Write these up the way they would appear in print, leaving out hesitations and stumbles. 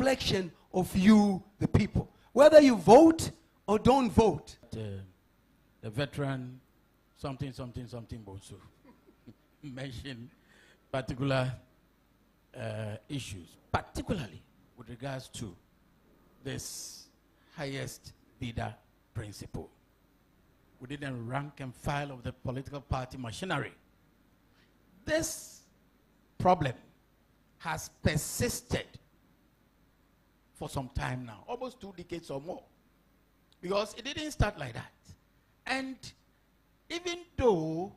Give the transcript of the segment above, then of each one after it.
reflection of you, the people. Whether you vote or don't vote. The veteran something Bonsu mentioned particular issues, particularly with regards to this highest bidder principle within the rank and file of the political party machinery. This problem has persisted for some time now, almost 2 decades or more, because it didn't start like that. And even though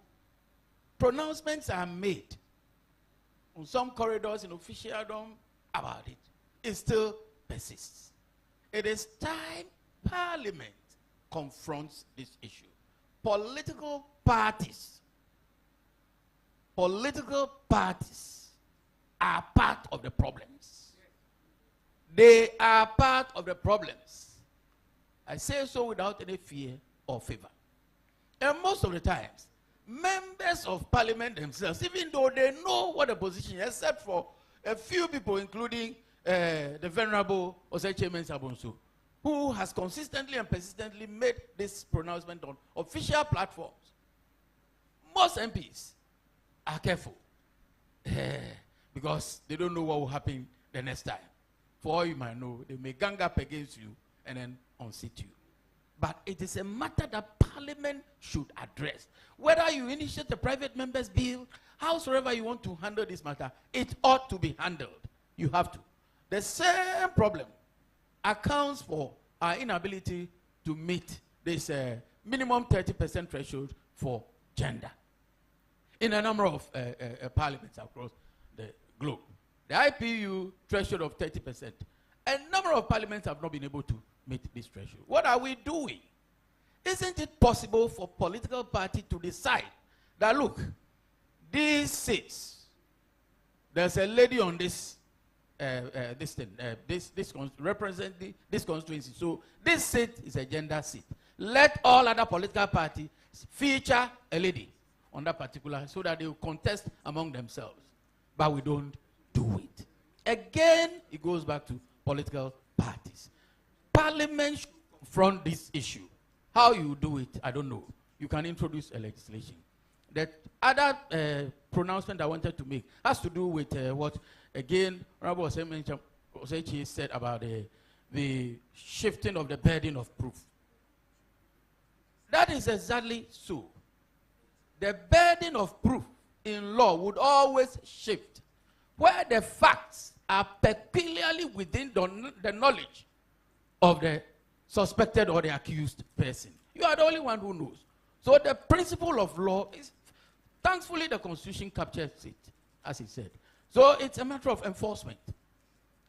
pronouncements are made on some corridors in officialdom about it, it still persists. It is time Parliament confronts this issue. Political parties are part of the problems. They are part of the problems. I say so without any fear or favor. And most of the times, members of parliament themselves, even though they know what the position is, except for a few people, including the Venerable Osechemen Sabonsu, who has consistently and persistently made this pronouncement on official platforms, most MPs are careful because they don't know what will happen the next time. For all you might know, they may gang up against you and then unseat you. But it is a matter that Parliament should address. Whether you initiate a private member's bill, howsoever you want to handle this matter, it ought to be handled. You have to. The same problem accounts for our inability to meet this minimum 30% threshold for gender in a number of parliaments across the globe. The IPU threshold of 30%. A number of parliaments have not been able to meet this threshold. What are we doing? Isn't it possible for political party to decide that, look, these seats, there's a lady on this representing this constituency. So this seat is a gender seat. Let all other political parties feature a lady on that particular, so that they will contest among themselves. But we don't do it. Again, it goes back to political parties. Parliament should confront this issue. How you do it, I don't know. You can introduce a legislation. The other pronouncement I wanted to make has to do with what, again, Honorable Osechi said about the shifting of the burden of proof. That is exactly so. The burden of proof in law would always shift where the facts are peculiarly within the knowledge of the suspected or the accused person. You are the only one who knows. So the principle of law is, thankfully the Constitution captures it, as he said. So it's a matter of enforcement.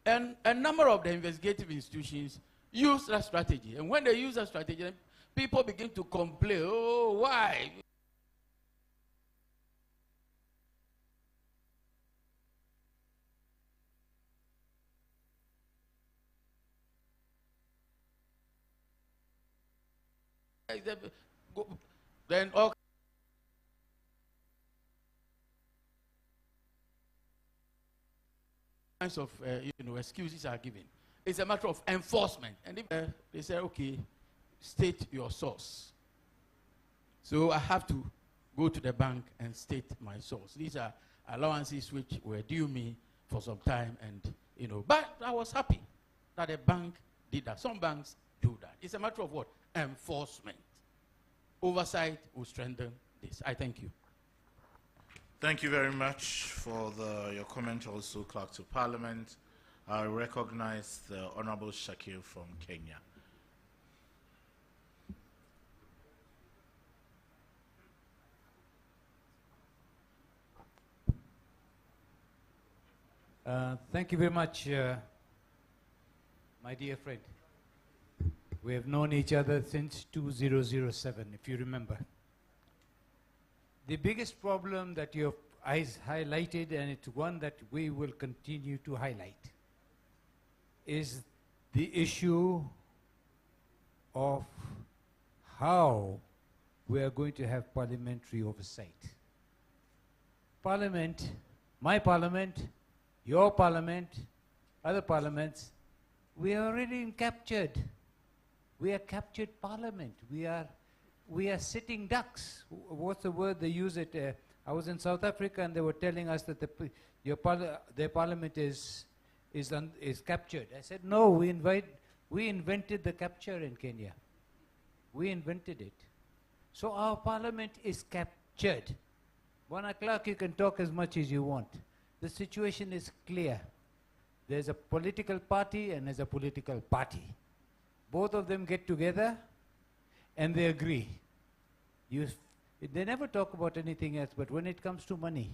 And a number of the investigative institutions use that strategy. And when they use that strategy, people begin to complain, oh, why? Then all kinds of excuses are given. It's a matter of enforcement. And if they say, okay, state your source. So I have to go to the bank and state my source. These are allowances which were due me for some time, and but I was happy that the bank did that. Some banks do that. It's a matter of what? Enforcement. Oversight will strengthen this. I thank you. Thank you very much for your comment also, Clerk to Parliament. I recognize the Honorable Shakir from Kenya. Thank you very much, my dear friend. We have known each other since 2007, if you remember. The biggest problem that you have highlighted, and it's one that we will continue to highlight, is the issue of how we are going to have parliamentary oversight. Parliament, my parliament, your parliament, other parliaments We are already captured. We are captured parliament. We are sitting ducks. What's the word they use it? I was in South Africa and they were telling us that their parliament is captured. I said, no, we invented the capture in Kenya. We invented it. So our parliament is captured. 1 o'clock you can talk as much as you want. The situation is clear. There's a political party and there's a political party. Both of them get together and they agree. They never talk about anything else, but when it comes to money,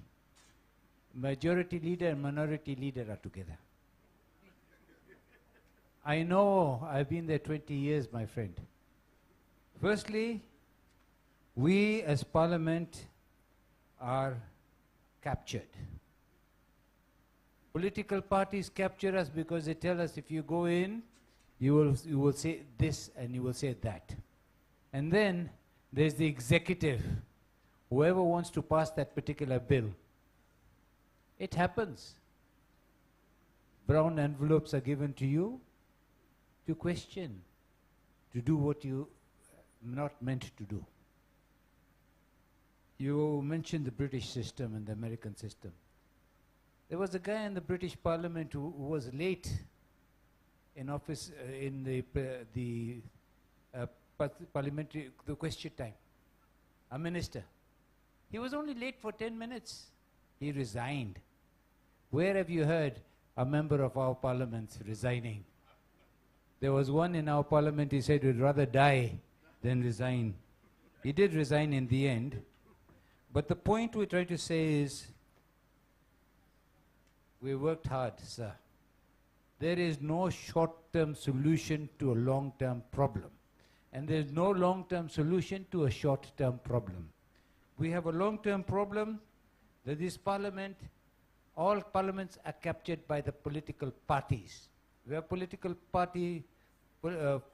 majority leader and minority leader are together. I know, I've been there 20 years, my friend. Firstly, we as parliament are captured. Political parties capture us because they tell us if you go in, you will say this and you will say that. And then there's the executive. Whoever wants to pass that particular bill. It happens. Brown envelopes are given to you to question, to do what you not meant to do. You mentioned the British system and the American system. There was a guy in the British Parliament who was late in office in the parliamentary question time. A minister. He was only late for 10 minutes. He resigned. Where have you heard a member of our parliament resigning? There was one in our parliament, he said he'd rather die than resign. He did resign in the end. But the point we're trying to say is, we worked hard, sir. There is no short-term solution to a long-term problem. And there's no long-term solution to a short-term problem. We have a long-term problem that this parliament, all parliaments are captured by the political parties. We have political party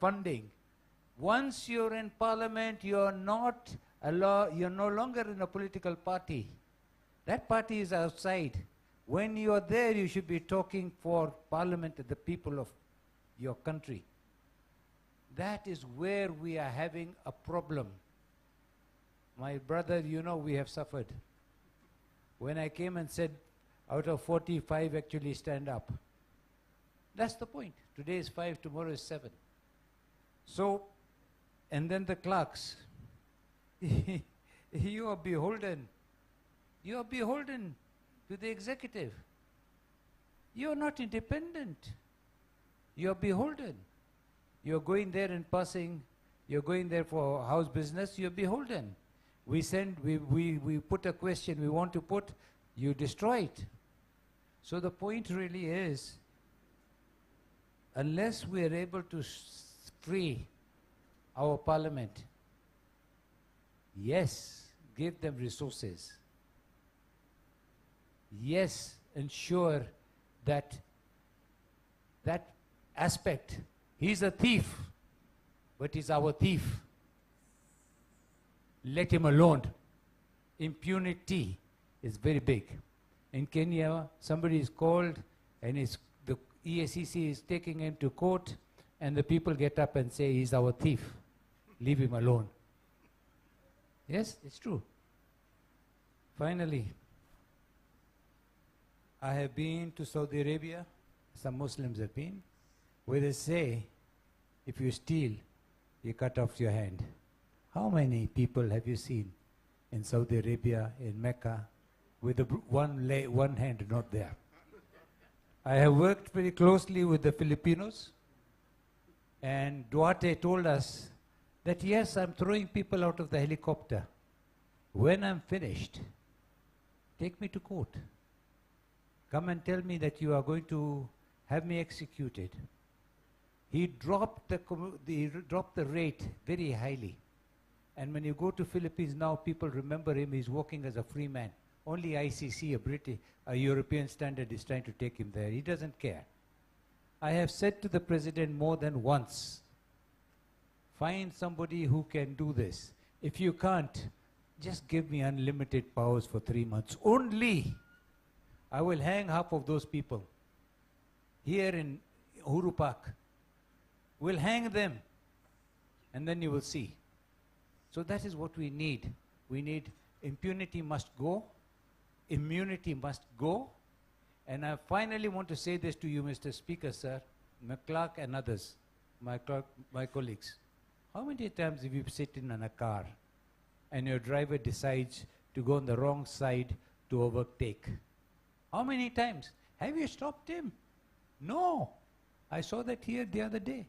funding. Once you're in parliament, you're no longer in a political party. That party is outside. When you are there, you should be talking for parliament and the people of your country. That is where we are having a problem. My brother, you know, we have suffered. When I came and said, out of 45 actually stand up. That's the point. Today is 5, tomorrow is 7. So, and then the clerks. You are beholden. You are beholden to the executive. You are not independent. You are beholden. You are going there and passing, you're going there for house business, you're beholden. We put a question we want to put, you destroy it. So the point really is, unless we are able to free our parliament, yes, give them resources. Yes, ensure that that aspect, he's a thief, but he's our thief. Let him alone. Impunity is very big. In Kenya, somebody is called and the EACC is taking him to court and the people get up and say, he's our thief. Leave him alone. Yes, it's true. Finally, I have been to Saudi Arabia, some Muslims have been, where they say, if you steal, you cut off your hand. How many people have you seen in Saudi Arabia, in Mecca, with one hand not there? I have worked very closely with the Filipinos, and Duarte told us that yes, I'm throwing people out of the helicopter. When I'm finished, take me to court. Come and tell me that you are going to have me executed. He dropped the rate very highly. And when you go to Philippines now, people remember him, he's working as a free man. Only ICC, a European standard, is trying to take him there. He doesn't care. I have said to the president more than once, find somebody who can do this. If you can't, just give me unlimited powers for 3 months. Only I will hang half of those people here Uhuru Park. We'll hang them, and then you will see. So that is what we need. We need impunity must go, immunity must go. And I finally want to say this to you, Mr. Speaker, sir, McClark and others, my colleagues. How many times have you sit in a car and your driver decides to go on the wrong side to overtake? How many times? Have you stopped him? No. I saw that here the other day.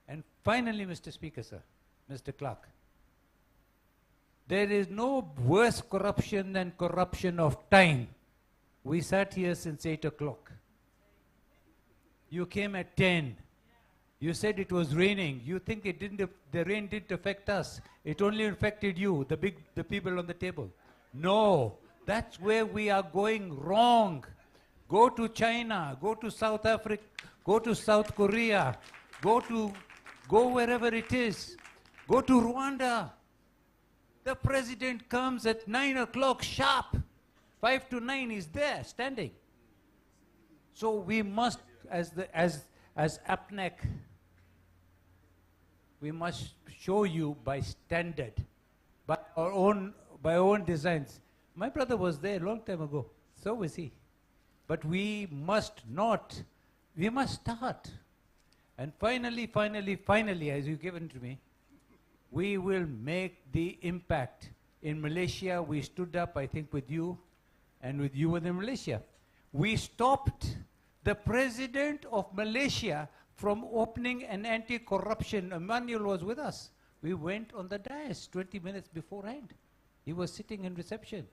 And finally, Mr. Speaker, sir, Mr. Clark, there is no worse corruption than corruption of time. We sat here since 8 o'clock. You came at 10. You said it was raining. You think the rain didn't affect us. It only affected you, the people on the table. No, that's where we are going wrong. Go to China, go to South Africa, go to South Korea, go wherever it is. Go to Rwanda. The president comes at 9 o'clock sharp. 5 to 9 is there, standing. So we must, as APNEC, we must show you by standard, by our own designs. My brother was there a long time ago. So was he. But we must not. We must start. And finally, as you've given to me, we will make the impact. In Malaysia, we stood up, I think, with you, and with you in Malaysia. We stopped the president of Malaysia from opening an anti-corruption. Emmanuel was with us. We went on the dais 20 minutes beforehand. He was sitting in reception.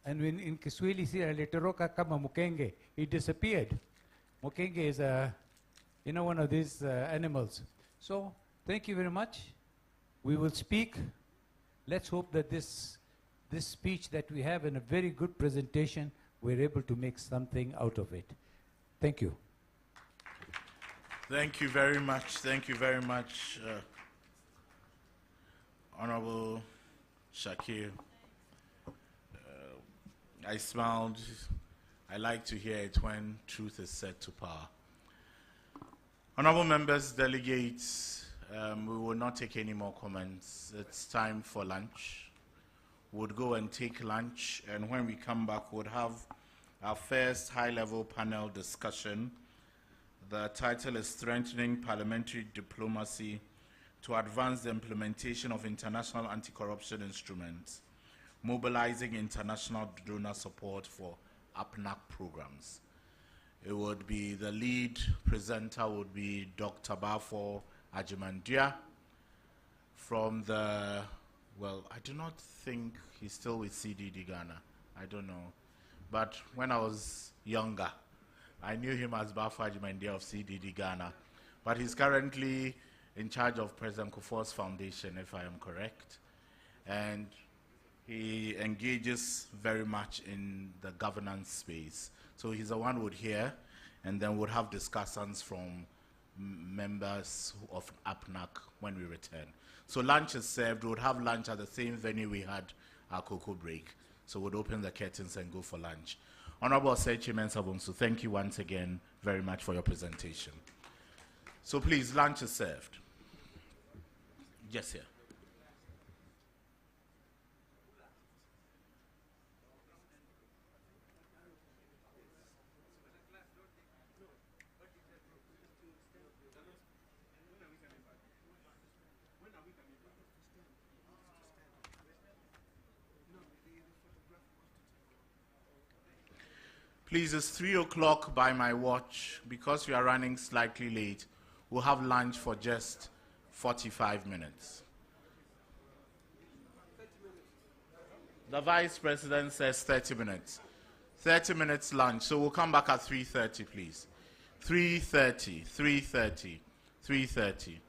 And when in Kiswahili, Letoroka kama Mukenge, he disappeared. Mukenge is one of these animals. So, thank you very much. We will speak. Let's hope that this speech that we have and a very good presentation, we're able to make something out of it. Thank you. Thank you very much. Thank you very much, Honorable Shakir. I smiled. I like to hear it when truth is said to power. Honorable members, delegates, we will not take any more comments. It's time for lunch. We'll go and take lunch, and when we come back, we'll have our first high-level panel discussion. The title is Strengthening Parliamentary Diplomacy to Advance the Implementation of International Anti-Corruption Instruments, Mobilizing International Donor Support for APNAC Programs. It would be, the lead presenter would be Dr. Bafo Ajimandia from the, well, I do not think he's still with CDD Ghana. I don't know. But when I was younger, I knew him as Bafo Ajimandia of CDD Ghana. But he's currently in charge of President Kufuor's foundation, if I am correct. And he engages very much in the governance space. So he's the one who would hear, and then we'll have discussions from members of APNAC when we return. So lunch is served. We would have lunch at the same venue we had our cocoa break. So we'll open the curtains and go for lunch. Honorable Sechi Mensah-Bonsu, thank you once again very much for your presentation. So please, lunch is served. Yes, sir. Please, it's 3 o'clock by my watch. Because we are running slightly late, we'll have lunch for just 45 minutes. The Vice President says 30 minutes. 30 minutes lunch, so we'll come back at 3:30, please. 3:30, 3:30, 3:30.